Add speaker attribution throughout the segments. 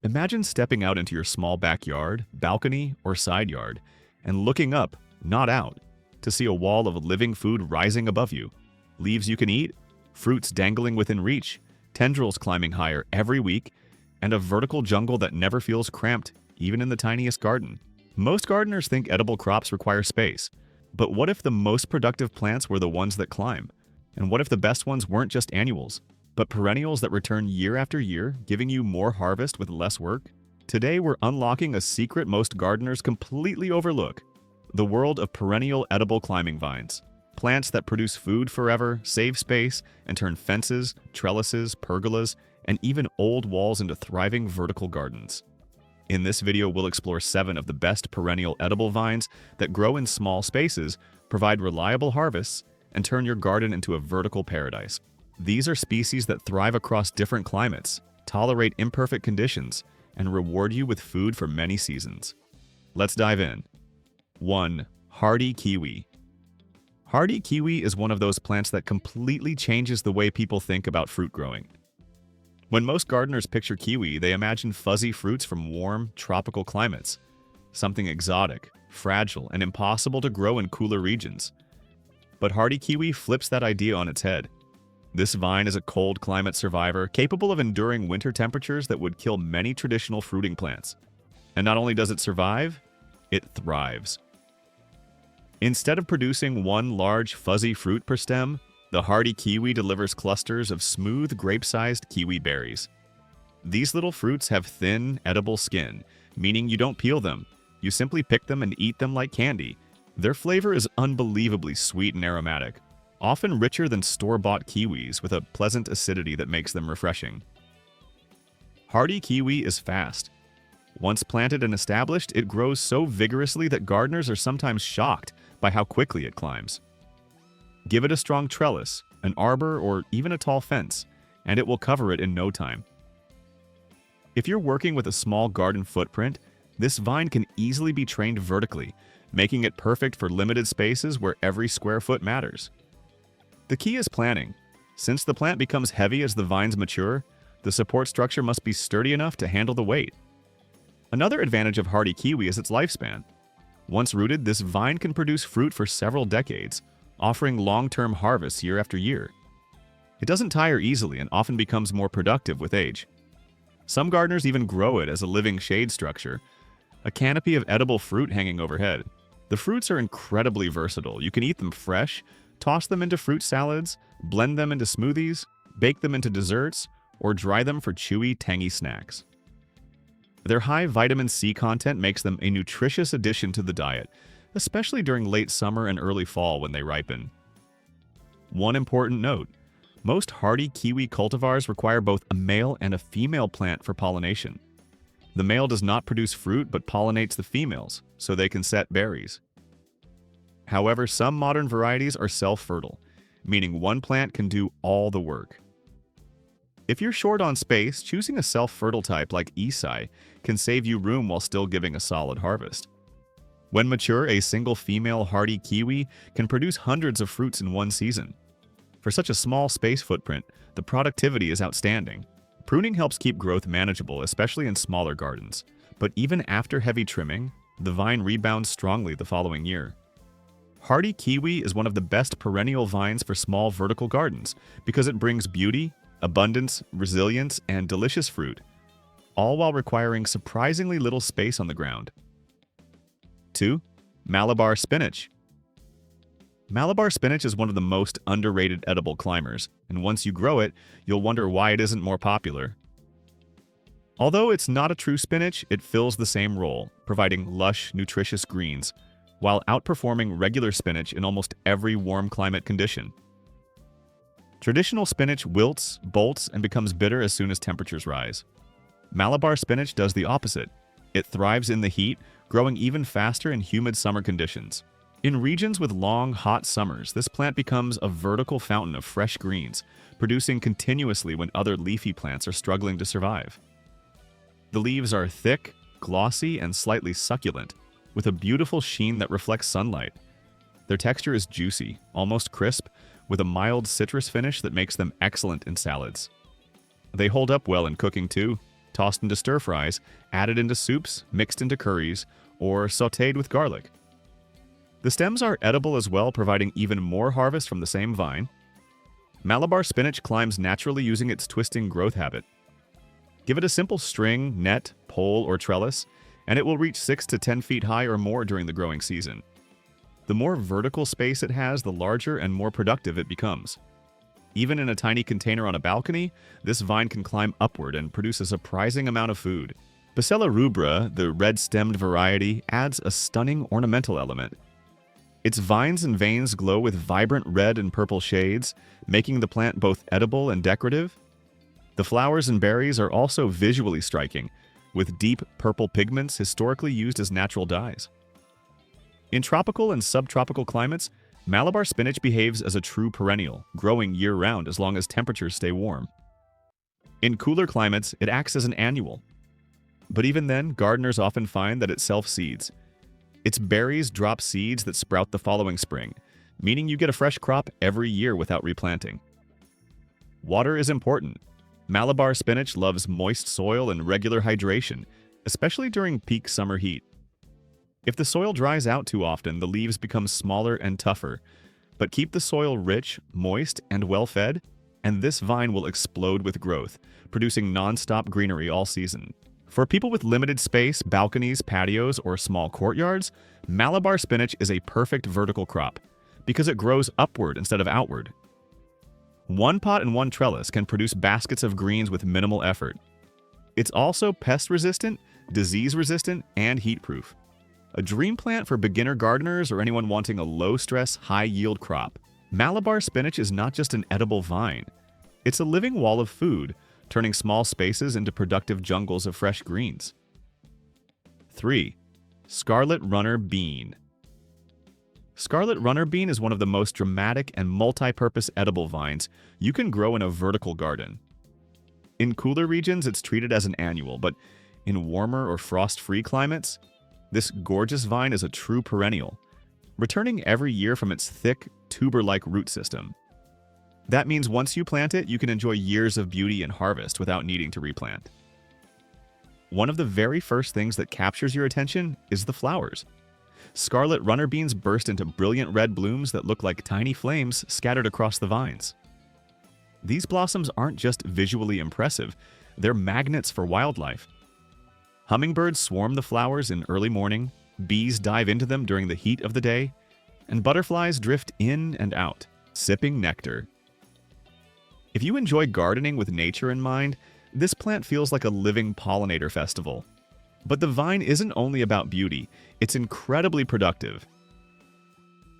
Speaker 1: Imagine stepping out into your small backyard, balcony, or side yard and looking up, not out, to see a wall of living food rising above you. Leaves you can eat, fruits dangling within reach, tendrils climbing higher every week, and a vertical jungle that never feels cramped, even in the tiniest garden. Most gardeners think edible crops require space. But what if the most productive plants were the ones that climb? And what if the best ones weren't just annuals, but perennials that return year after year, giving you more harvest with less work? Today, we're unlocking a secret most gardeners completely overlook: the world of perennial edible climbing vines. Plants that produce food forever, save space, and turn fences, trellises, pergolas, and even old walls into thriving vertical gardens. In this video, we'll explore 7 of the best perennial edible vines that grow in small spaces, provide reliable harvests, and turn your garden into a vertical paradise. These are species that thrive across different climates, tolerate imperfect conditions, and reward you with food for many seasons. Let's dive in. 1. Hardy kiwi. Hardy kiwi is one of those plants that completely changes the way people think about fruit growing. When most gardeners picture kiwi, they imagine fuzzy fruits from warm, tropical climates, something exotic, fragile, and impossible to grow in cooler regions. But hardy kiwi flips that idea on its head. This vine is a cold climate survivor, capable of enduring winter temperatures that would kill many traditional fruiting plants. And not only does it survive, it thrives. Instead of producing one large, fuzzy fruit per stem, the hardy kiwi delivers clusters of smooth, grape-sized kiwi berries. These little fruits have thin, edible skin, meaning you don't peel them. You simply pick them and eat them like candy. Their flavor is unbelievably sweet and aromatic, often richer than store-bought kiwis with a pleasant acidity that makes them refreshing. Hardy kiwi is fast. Once planted and established, it grows so vigorously that gardeners are sometimes shocked by how quickly it climbs. Give it a strong trellis, an arbor, or even a tall fence, and it will cover it in no time. If you're working with a small garden footprint, this vine can easily be trained vertically, making it perfect for limited spaces where every square foot matters. The key is planning. Since the plant becomes heavy as the vines mature, the support structure must be sturdy enough to handle the weight. Another advantage of hardy kiwi is its lifespan. Once rooted, this vine can produce fruit for several decades, offering long-term harvests year after year. It doesn't tire easily and often becomes more productive with age. Some gardeners even grow it as a living shade structure, a canopy of edible fruit hanging overhead. The fruits are incredibly versatile. You can eat them fresh, toss them into fruit salads, blend them into smoothies, bake them into desserts, or dry them for chewy, tangy snacks. Their high vitamin C content makes them a nutritious addition to the diet, especially during late summer and early fall when they ripen. One important note: most hardy kiwi cultivars require both a male and a female plant for pollination. The male does not produce fruit but pollinates the females, so they can set berries. However, some modern varieties are self-fertile, meaning one plant can do all the work. If you're short on space, choosing a self-fertile type like Isai can save you room while still giving a solid harvest. When mature, a single female hardy kiwi can produce hundreds of fruits in one season. For such a small space footprint, the productivity is outstanding. Pruning helps keep growth manageable, especially in smaller gardens. But even after heavy trimming, the vine rebounds strongly the following year. Hardy kiwi is one of the best perennial vines for small vertical gardens because it brings beauty, abundance, resilience, and delicious fruit, all while requiring surprisingly little space on the ground. 2. Malabar spinach. Malabar spinach is one of the most underrated edible climbers, and once you grow it, you'll wonder why it isn't more popular. Although it's not a true spinach, it fills the same role, providing lush, nutritious greens, while outperforming regular spinach in almost every warm climate condition. Traditional spinach wilts, bolts, and becomes bitter as soon as temperatures rise. Malabar spinach does the opposite. It thrives in the heat, growing even faster in humid summer conditions. In regions with long, hot summers, this plant becomes a vertical fountain of fresh greens, producing continuously when other leafy plants are struggling to survive. The leaves are thick, glossy, and slightly succulent, with a beautiful sheen that reflects sunlight. Their texture is juicy, almost crisp, with a mild citrus finish that makes them excellent in salads. They hold up well in cooking too, tossed into stir-fries, added into soups, mixed into curries, or sautéed with garlic. The stems are edible as well, providing even more harvest from the same vine. Malabar spinach climbs naturally using its twisting growth habit. Give it a simple string, net, pole, or trellis, and it will reach 6 to 10 feet high or more during the growing season. The more vertical space it has, the larger and more productive it becomes. Even in a tiny container on a balcony, this vine can climb upward and produce a surprising amount of food. Bacella rubra, the red-stemmed variety, adds a stunning ornamental element. Its vines and veins glow with vibrant red and purple shades, making the plant both edible and decorative. The flowers and berries are also visually striking, with deep purple pigments historically used as natural dyes. In tropical and subtropical climates, Malabar spinach behaves as a true perennial, growing year-round as long as temperatures stay warm. In cooler climates, it acts as an annual. But even then, gardeners often find that it self-seeds. Its berries drop seeds that sprout the following spring, meaning you get a fresh crop every year without replanting. Water is important. Malabar spinach loves moist soil and regular hydration, especially during peak summer heat. If the soil dries out too often, the leaves become smaller and tougher, but keep the soil rich, moist, and well-fed, and this vine will explode with growth, producing non-stop greenery all season. For people with limited space, balconies, patios, or small courtyards, Malabar spinach is a perfect vertical crop because it grows upward instead of outward. One pot and one trellis can produce baskets of greens with minimal effort. It's also pest-resistant, disease-resistant, and heat-proof. A dream plant for beginner gardeners or anyone wanting a low-stress, high-yield crop. Malabar spinach is not just an edible vine. It's a living wall of food, turning small spaces into productive jungles of fresh greens. 3. Scarlet runner bean. Scarlet runner bean is one of the most dramatic and multi-purpose edible vines you can grow in a vertical garden. In cooler regions, it's treated as an annual, but in warmer or frost-free climates, this gorgeous vine is a true perennial, returning every year from its thick, tuber-like root system. That means once you plant it, you can enjoy years of beauty and harvest without needing to replant. One of the very first things that captures your attention is the flowers. Scarlet runner beans burst into brilliant red blooms that look like tiny flames scattered across the vines. These blossoms aren't just visually impressive, they're magnets for wildlife. Hummingbirds swarm the flowers in early morning, bees dive into them during the heat of the day, and butterflies drift in and out, sipping nectar. If you enjoy gardening with nature in mind, this plant feels like a living pollinator festival. But the vine isn't only about beauty, it's incredibly productive.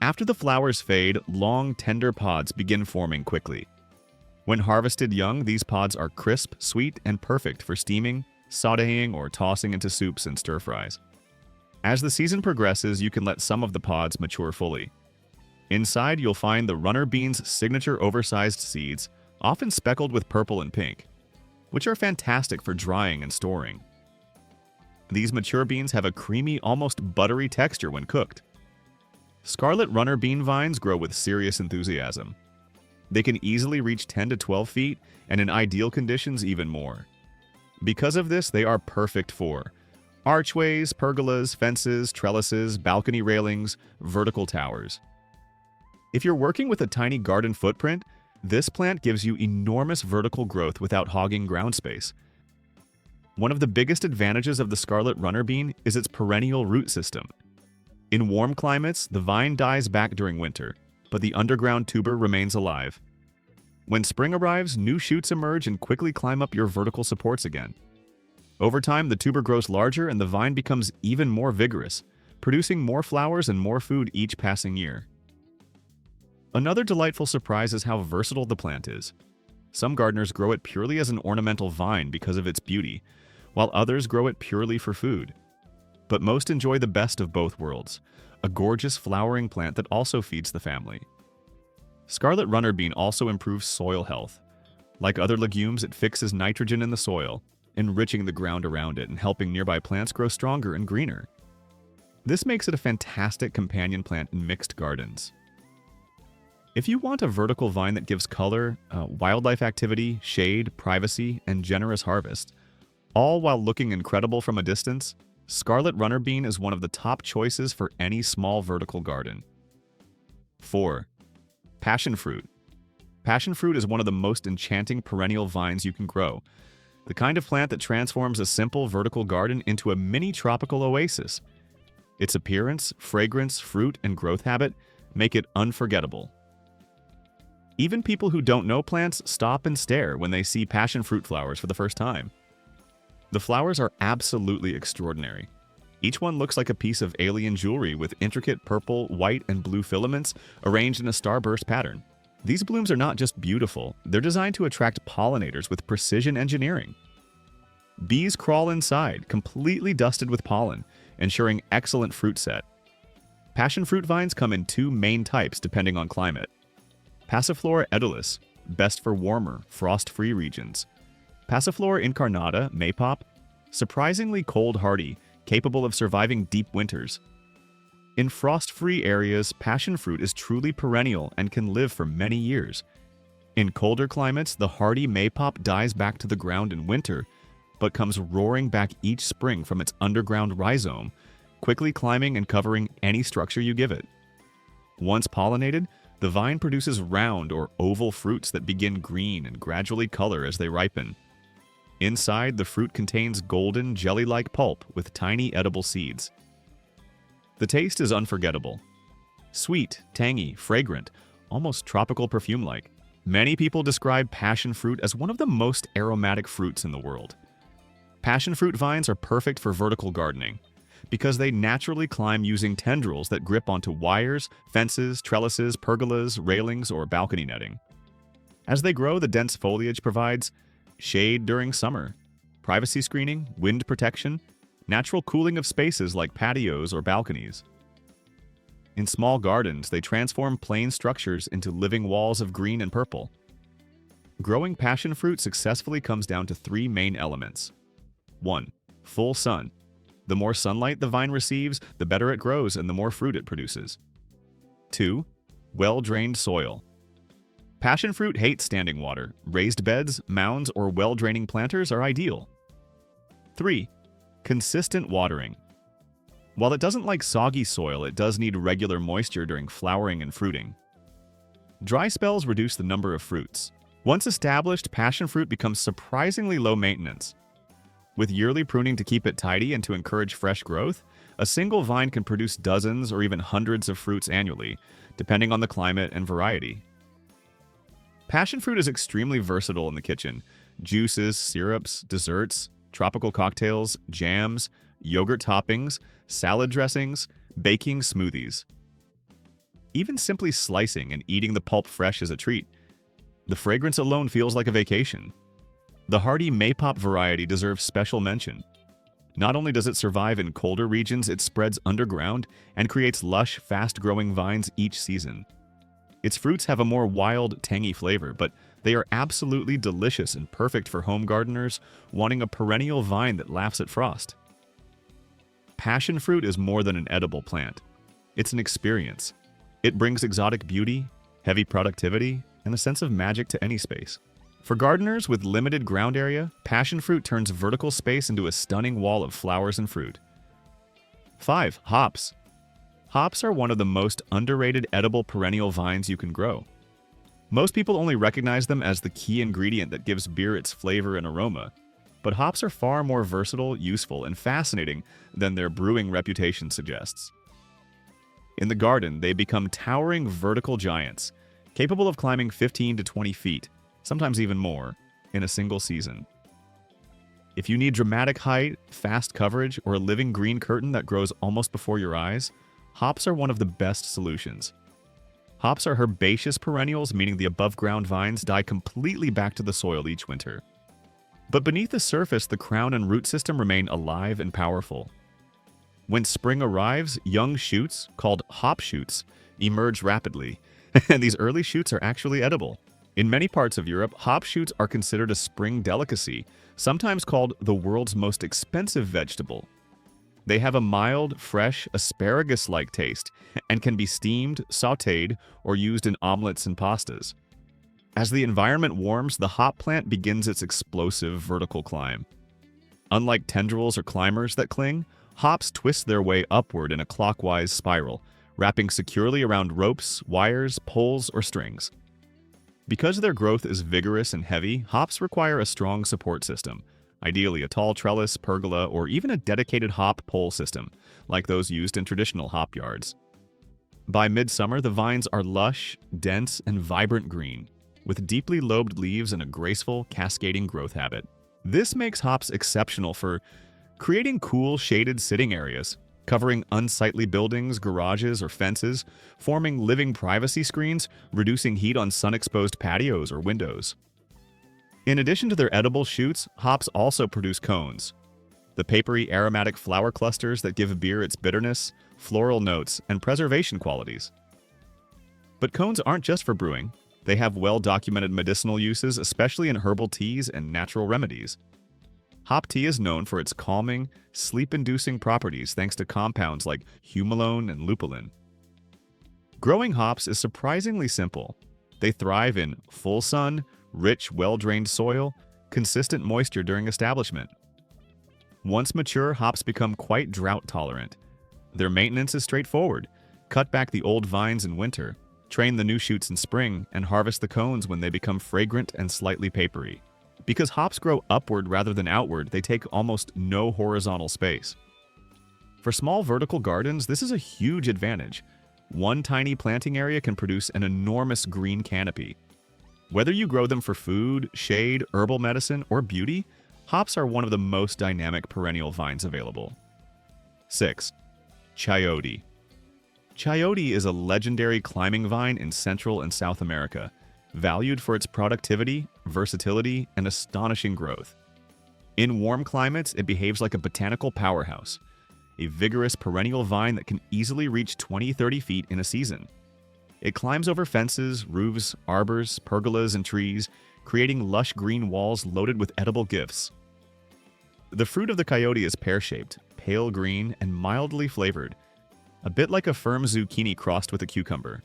Speaker 1: After the flowers fade, long, tender pods begin forming quickly. When harvested young, these pods are crisp, sweet, and perfect for steaming, sautéing, or tossing into soups and stir-fries. As the season progresses, you can let some of the pods mature fully. Inside, you'll find the runner bean's signature oversized seeds, often speckled with purple and pink, which are fantastic for drying and storing. These mature beans have a creamy, almost buttery texture when cooked. Scarlet runner bean vines grow with serious enthusiasm. They can easily reach 10 to 12 feet, and in ideal conditions even more. Because of this, they are perfect for archways, pergolas, fences, trellises, balcony railings, vertical towers. If you're working with a tiny garden footprint, this plant gives you enormous vertical growth without hogging ground space. One of the biggest advantages of the scarlet runner bean is its perennial root system. In warm climates, the vine dies back during winter, but the underground tuber remains alive. When spring arrives, new shoots emerge and quickly climb up your vertical supports again. Over time, the tuber grows larger and the vine becomes even more vigorous, producing more flowers and more food each passing year. Another delightful surprise is how versatile the plant is. Some gardeners grow it purely as an ornamental vine because of its beauty, while others grow it purely for food. But most enjoy the best of both worlds, a gorgeous flowering plant that also feeds the family. Scarlet runner bean also improves soil health. Like other legumes, it fixes nitrogen in the soil, enriching the ground around it and helping nearby plants grow stronger and greener. This makes it a fantastic companion plant in mixed gardens. If you want a vertical vine that gives color, wildlife activity, shade, privacy, and generous harvest, All while looking incredible from a distance, scarlet runner bean is one of the top choices for any small vertical garden. 4. Passion fruit. Passion fruit is one of the most enchanting perennial vines you can grow, the kind of plant that transforms a simple vertical garden into a mini tropical oasis. Its appearance, fragrance, fruit, and growth habit make it unforgettable. Even people who don't know plants stop and stare when they see passion fruit flowers for the first time. The flowers are absolutely extraordinary. Each one looks like a piece of alien jewelry with intricate purple, white, and blue filaments arranged in a starburst pattern. These blooms are not just beautiful, they're designed to attract pollinators with precision engineering. Bees crawl inside, completely dusted with pollen, ensuring excellent fruit set. Passion fruit vines come in two main types depending on climate. Passiflora edulis, best for warmer, frost-free regions. Passiflora incarnata, maypop, surprisingly cold-hardy, capable of surviving deep winters. In frost-free areas, passion fruit is truly perennial and can live for many years. In colder climates, the hardy maypop dies back to the ground in winter, but comes roaring back each spring from its underground rhizome, quickly climbing and covering any structure you give it. Once pollinated, the vine produces round or oval fruits that begin green and gradually color as they ripen. Inside, the fruit contains golden, jelly-like pulp with tiny edible seeds. The taste is unforgettable. Sweet, tangy, fragrant, almost tropical perfume-like. Many people describe passion fruit as one of the most aromatic fruits in the world. Passion fruit vines are perfect for vertical gardening because they naturally climb using tendrils that grip onto wires, fences, trellises, pergolas, railings, or balcony netting. As they grow, the dense foliage provides shade during summer, privacy screening, wind protection, natural cooling of spaces like patios or balconies. In small gardens, they transform plain structures into living walls of green and purple. Growing passion fruit successfully comes down to three main elements. 1. Full sun. The more sunlight the vine receives, the better it grows and the more fruit it produces. 2. Well-drained soil. Passion fruit hates standing water. Raised beds, mounds, or well-draining planters are ideal. 3. Consistent watering. While it doesn't like soggy soil, it does need regular moisture during flowering and fruiting. Dry spells reduce the number of fruits. Once established, passion fruit becomes surprisingly low maintenance. With yearly pruning to keep it tidy and to encourage fresh growth, a single vine can produce dozens or even hundreds of fruits annually, depending on the climate and variety. Passion fruit is extremely versatile in the kitchen. Juices, syrups, desserts, tropical cocktails, jams, yogurt toppings, salad dressings, baking smoothies. Even simply slicing and eating the pulp fresh is a treat. The fragrance alone feels like a vacation. The hardy maypop variety deserves special mention. Not only does it survive in colder regions, it spreads underground and creates lush, fast-growing vines each season. Its fruits have a more wild, tangy flavor, but they are absolutely delicious and perfect for home gardeners wanting a perennial vine that laughs at frost. Passion fruit is more than an edible plant. It's an experience. It brings exotic beauty, heavy productivity, and a sense of magic to any space. For gardeners with limited ground area, passion fruit turns vertical space into a stunning wall of flowers and fruit. 5. Hops. Hops are one of the most underrated edible perennial vines you can grow. Most people only recognize them as the key ingredient that gives beer its flavor and aroma, but hops are far more versatile, useful, and fascinating than their brewing reputation suggests. In the garden, they become towering vertical giants, capable of climbing 15 to 20 feet, sometimes even more, in a single season. If you need dramatic height, fast coverage, or a living green curtain that grows almost before your eyes, hops are one of the best solutions. Hops are herbaceous perennials, meaning the above-ground vines die completely back to the soil each winter. But beneath the surface, the crown and root system remain alive and powerful. When spring arrives, young shoots, called hop shoots, emerge rapidly, and these early shoots are actually edible. In many parts of Europe, hop shoots are considered a spring delicacy, sometimes called the world's most expensive vegetable. They have a mild, fresh, asparagus-like taste and can be steamed, sautéed, or used in omelets and pastas. As the environment warms, the hop plant begins its explosive vertical climb. Unlike tendrils or climbers that cling, hops twist their way upward in a clockwise spiral, wrapping securely around ropes, wires, poles, or strings. Because their growth is vigorous and heavy, hops require a strong support system, ideally a tall trellis, pergola, or even a dedicated hop pole system, like those used in traditional hop yards. By midsummer, the vines are lush, dense, and vibrant green, with deeply lobed leaves and a graceful, cascading growth habit. This makes hops exceptional for creating cool, shaded sitting areas, covering unsightly buildings, garages, or fences, forming living privacy screens, reducing heat on sun-exposed patios or windows. In addition to their edible shoots, hops also produce cones, the papery aromatic flower clusters that give beer its bitterness, floral notes, and preservation qualities. But cones aren't just for brewing. They have well-documented medicinal uses, especially in herbal teas and natural remedies. Hop tea is known for its calming, sleep-inducing properties thanks to compounds like humalone and lupulin. Growing hops is surprisingly simple. They thrive in full sun, rich, well-drained soil, consistent moisture during establishment. Once mature, hops become quite drought-tolerant. Their maintenance is straightforward. Cut back the old vines in winter, train the new shoots in spring, and harvest the cones when they become fragrant and slightly papery. Because hops grow upward rather than outward, they take almost no horizontal space. For small vertical gardens, this is a huge advantage. One tiny planting area can produce an enormous green canopy. Whether you grow them for food, shade, herbal medicine, or beauty, hops are one of the most dynamic perennial vines available. 6. Chayote. Chayote is a legendary climbing vine in Central and South America, valued for its productivity, versatility, and astonishing growth. In warm climates, it behaves like a botanical powerhouse, a vigorous perennial vine that can easily reach 20-30 feet in a season. It climbs over fences, roofs, arbors, pergolas, and trees, creating lush green walls loaded with edible gifts. The fruit of the chayote is pear-shaped, pale green, and mildly flavored, a bit like a firm zucchini crossed with a cucumber.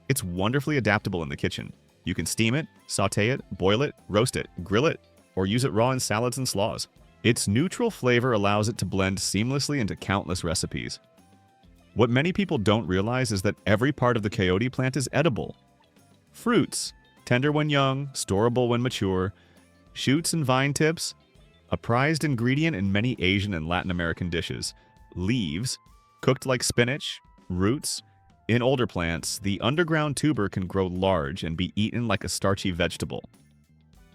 Speaker 1: It's wonderfully adaptable in the kitchen. You can steam it, sauté it, boil it, roast it, grill it, or use it raw in salads and slaws. Its neutral flavor allows it to blend seamlessly into countless recipes. What many people don't realize is that every part of the chayote plant is edible. Fruits, tender when young, storable when mature, shoots and vine tips, a prized ingredient in many Asian and Latin American dishes, leaves, cooked like spinach, roots. In older plants, the underground tuber can grow large and be eaten like a starchy vegetable.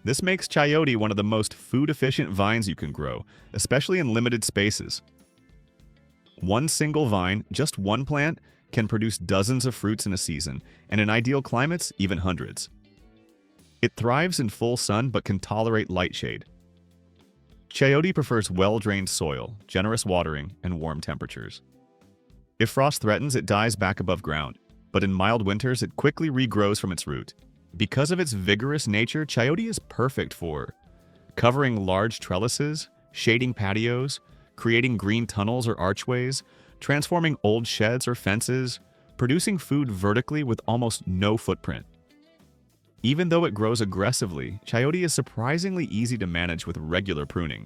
Speaker 1: This makes chayote one of the most food-efficient vines you can grow, especially in limited spaces. One single vine, just one plant, can produce dozens of fruits in a season, and in ideal climates, even hundreds. It thrives in full sun but can tolerate light shade. Chayote prefers well-drained soil, generous watering, and warm temperatures. If frost threatens, it dies back above ground, but in mild winters, it quickly regrows from its root. Because of its vigorous nature, chayote is perfect for covering large trellises, shading patios, creating green tunnels or archways, transforming old sheds or fences, producing food vertically with almost no footprint. Even though it grows aggressively, chayote is surprisingly easy to manage with regular pruning.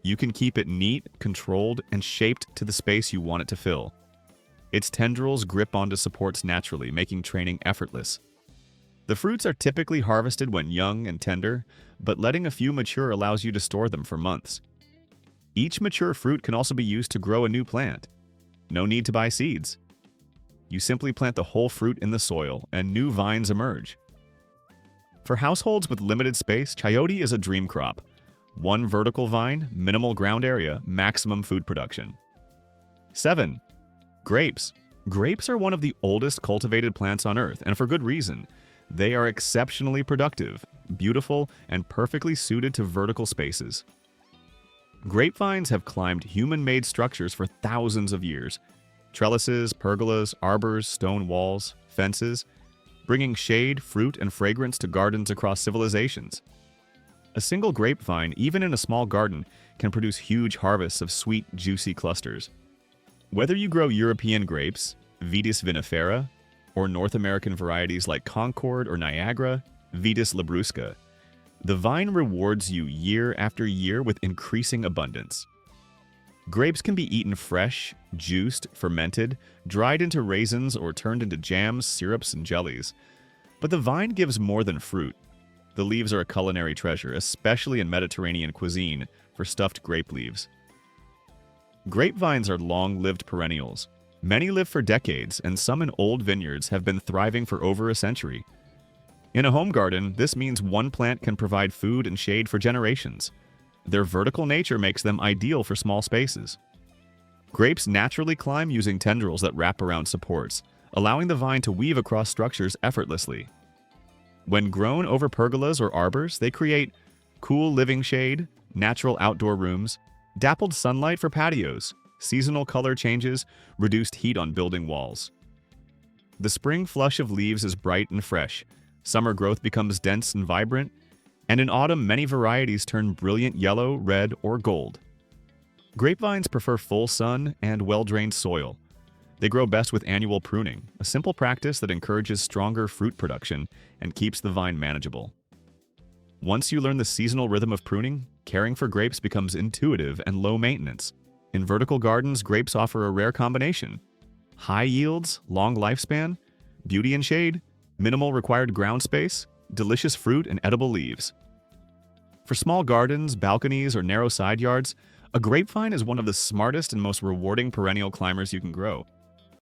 Speaker 1: You can keep it neat, controlled, and shaped to the space you want it to fill. Its tendrils grip onto supports naturally, making training effortless. The fruits are typically harvested when young and tender, but letting a few mature allows you to store them for months. Each mature fruit can also be used to grow a new plant. No need to buy seeds. You simply plant the whole fruit in the soil, and new vines emerge. For households with limited space, chayote is a dream crop. One vertical vine, minimal ground area, maximum food production. 7. Grapes. Grapes are one of the oldest cultivated plants on Earth, and for good reason. They are exceptionally productive, beautiful, and perfectly suited to vertical spaces. Grapevines have climbed human-made structures for thousands of years. Trellises, pergolas, arbors, stone walls, fences, bringing shade, fruit, and fragrance to gardens across civilizations. A single grapevine, even in a small garden, can produce huge harvests of sweet, juicy clusters. Whether you grow European grapes, Vitis vinifera, or North American varieties like Concord or Niagara, Vitis labrusca, The vine rewards you year after year with increasing abundance. Grapes can be eaten fresh, juiced, fermented, dried into raisins, or turned into jams, syrups, and jellies. But the vine gives more than fruit. The leaves are a culinary treasure, especially in Mediterranean cuisine for stuffed grape leaves. Grapevines are long-lived perennials. Many live for decades, and some in old vineyards have been thriving for over a century. In a home garden, this means one plant can provide food and shade for generations. Their vertical nature makes them ideal for small spaces. Grapes naturally climb using tendrils that wrap around supports, allowing the vine to weave across structures effortlessly. When grown over pergolas or arbors, they create cool living shade, natural outdoor rooms, dappled sunlight for patios, seasonal color changes, reduced heat on building walls. The spring flush of leaves is bright and fresh, summer growth becomes dense and vibrant, and in autumn many varieties turn brilliant yellow, red, or gold. Grapevines prefer full sun and well-drained soil. They grow best with annual pruning, a simple practice that encourages stronger fruit production and keeps the vine manageable. Once you learn the seasonal rhythm of pruning, caring for grapes becomes intuitive and low maintenance. In vertical gardens, grapes offer a rare combination: high yields, long lifespan, beauty and shade, minimal required ground space, delicious fruit, and edible leaves. For small gardens, balconies, or narrow side yards, a grapevine is one of the smartest and most rewarding perennial climbers you can grow.